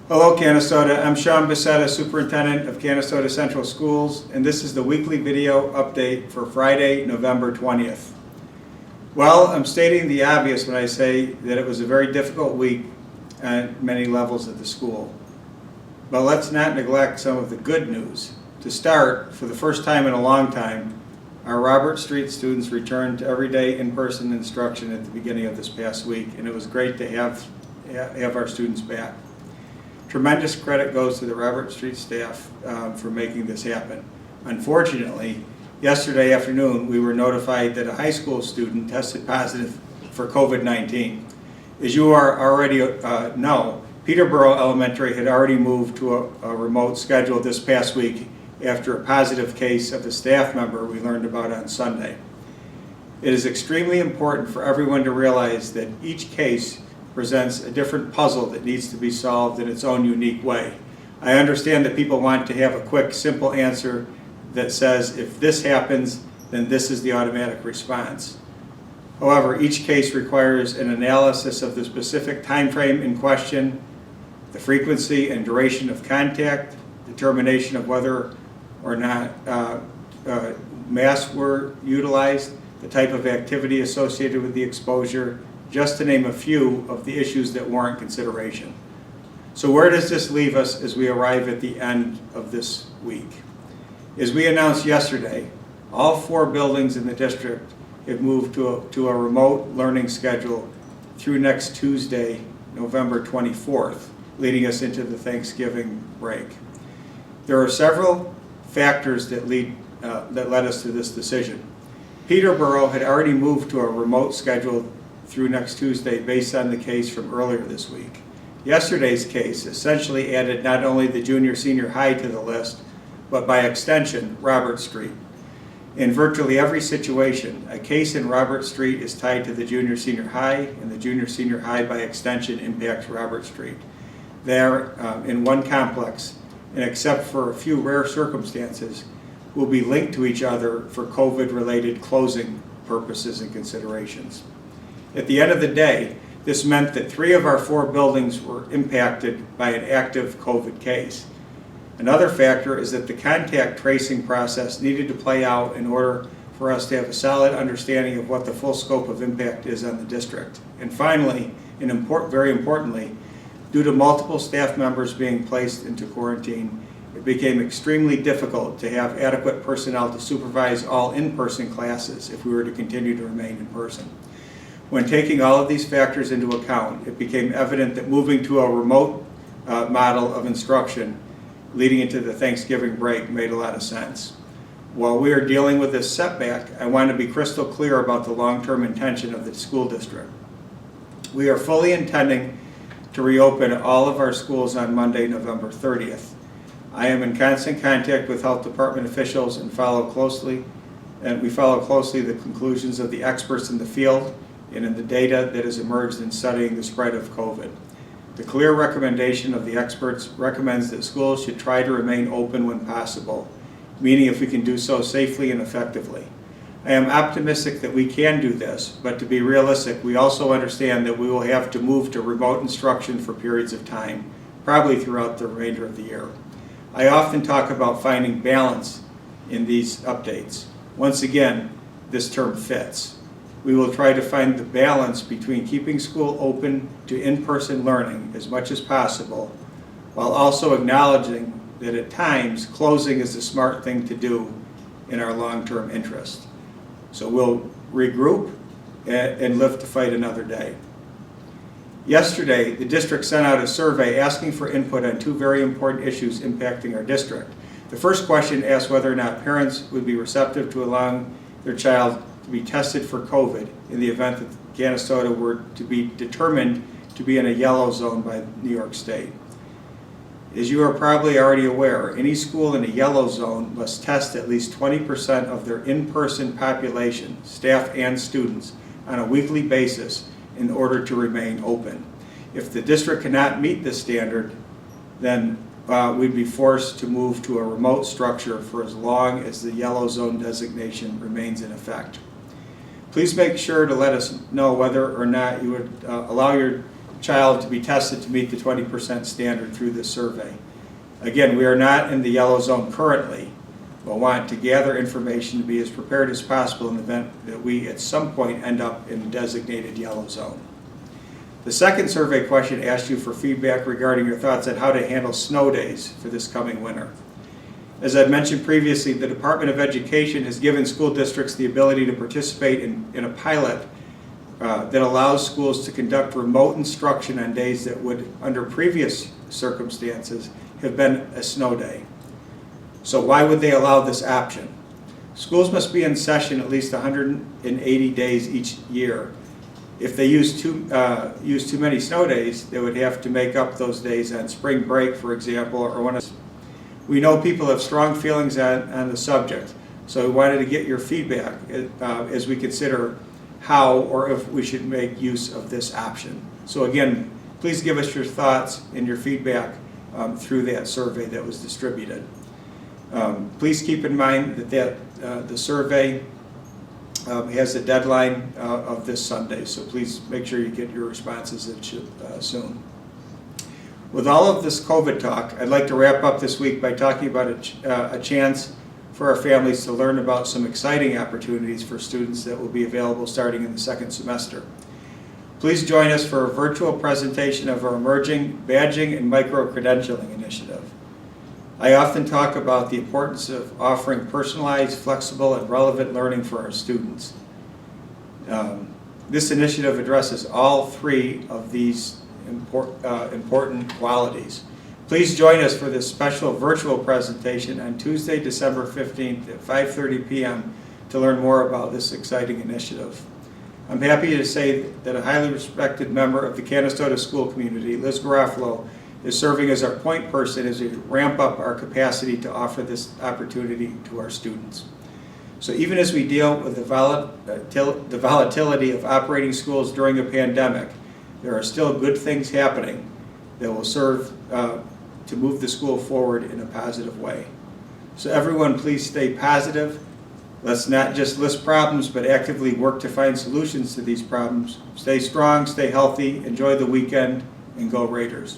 Hello, Canastota. I'm Sean Bissetta, Superintendent of Canastota Central Schools, and this is the weekly video update for Friday, November 20th. Well, I'm stating the obvious when I say that it was a very difficult week at many levels at the school. But let's not neglect some of the good news. To start, for the first time in a long time, our Robert Street students returned to everyday in-person instruction at the beginning of this past week, and it was great to have our students back. Tremendous credit goes to the Robert Street staff for making this happen. Unfortunately, yesterday afternoon we were notified that a high school student tested positive for COVID-19. As you already know, Peterborough Elementary had already moved to a remote schedule this past week after a positive case of a staff member we learned about on Sunday. It is extremely important for everyone to realize that each case presents a different puzzle that needs to be solved in its own unique way. I understand that people want to have a quick, simple answer that says, if this happens, then this is the automatic response. However, each case requires an analysis of the specific time frame in question, the frequency and duration of contact, determination of whether or not masks were utilized, the type of activity associated with the exposure, just to name a few of the issues that warrant consideration. So where does this leave us as we arrive at the end of this week? As we announced yesterday, all 4 buildings in the district have moved to a remote learning schedule through next Tuesday, November 24th, leading us into the Thanksgiving break. There are several factors that led us to this decision. Peterborough had already moved to a remote schedule through next Tuesday based on the case from earlier this week. Yesterday's case essentially added not only the junior-senior high to the list, but by extension, Robert Street. In virtually every situation, a case in Robert Street is tied to the junior-senior high, and the junior-senior high by extension impacts Robert Street. They are in one complex, and except for a few rare circumstances, will be linked to each other for COVID-related closing purposes and considerations. At the end of the day, this meant that 3 of our 4 buildings were impacted by an active COVID case. Another factor is that the contact tracing process needed to play out in order for us to have a solid understanding of what the full scope of impact is on the district. And finally, and very importantly, due to multiple staff members being placed into quarantine, it became extremely difficult to have adequate personnel to supervise all in-person classes if we were to continue to remain in person. When taking all of these factors into account, it became evident that moving to a remote model of instruction leading into the Thanksgiving break made a lot of sense. While we are dealing with this setback, I want to be crystal clear about the long-term intention of the school district. We are fully intending to reopen all of our schools on Monday, November 30th. I am in constant contact with health department officials and we follow closely the conclusions of the experts in the field and in the data that has emerged in studying the spread of COVID. The clear recommendation of the experts recommends that schools should try to remain open when possible, meaning if we can do so safely and effectively. I am optimistic that we can do this, but to be realistic, we also understand that we will have to move to remote instruction for periods of time, probably throughout the remainder of the year. I often talk about finding balance in these updates. Once again, this term fits. We will try to find the balance between keeping school open to in-person learning as much as possible, while also acknowledging that at times closing is the smart thing to do in our long-term interest. So we'll regroup and live to fight another day. Yesterday, the district sent out a survey asking for input on 2 very important issues impacting our district. The first question asked whether or not parents would be receptive to allowing their child to be tested for COVID in the event that Canastota were to be determined to be in a yellow zone by New York State. As you are probably already aware, any school in a yellow zone must test at least 20% of their in-person population, staff and students, on a weekly basis in order to remain open. If the district cannot meet this standard, then we'd be forced to move to a remote structure for as long as the yellow zone designation remains in effect. Please make sure to let us know whether or not you would allow your child to be tested to meet the 20% standard through this survey. Again, we are not in the yellow zone currently, but want to gather information to be as prepared as possible in the event that we at some point end up in the designated yellow zone. The second survey question asked you for feedback regarding your thoughts on how to handle snow days for this coming winter. As I've mentioned previously, the Department of Education has given school districts the ability to participate in a pilot that allows schools to conduct remote instruction on days that would, under previous circumstances, have been a snow day. So why would they allow this option? Schools must be in session at least 180 days each year. If they use too many snow days, they would have to make up those days on spring break, for example, or when we know people have strong feelings on the subject, so we wanted to get your feedback as we consider how or if we should make use of this option. So again, please give us your thoughts and your feedback through that survey that was distributed. Please keep in mind that the survey has a deadline of this Sunday, so please make sure you get your responses soon. With all of this COVID talk, I'd like to wrap up this week by talking about a chance for our families to learn about some exciting opportunities for students that will be available starting in the second semester. Please join us for a virtual presentation of our emerging badging and micro-credentialing initiative. I often talk about the importance of offering personalized, flexible, and relevant learning for our students. This initiative addresses all three of these important qualities. Please join us for this special virtual presentation on Tuesday, December 15th at 5:30 p.m. to learn more about this exciting initiative. I'm happy to say that a highly respected member of the Canastota school community, Liz Garofalo, is serving as our point person as we ramp up our capacity to offer this opportunity to our students. So even as we deal with the volatility of operating schools during a pandemic, there are still good things happening that will serve to move the school forward in a positive way. So everyone, please stay positive. Let's not just list problems, but actively work to find solutions to these problems. Stay strong, stay healthy, enjoy the weekend, and go Raiders.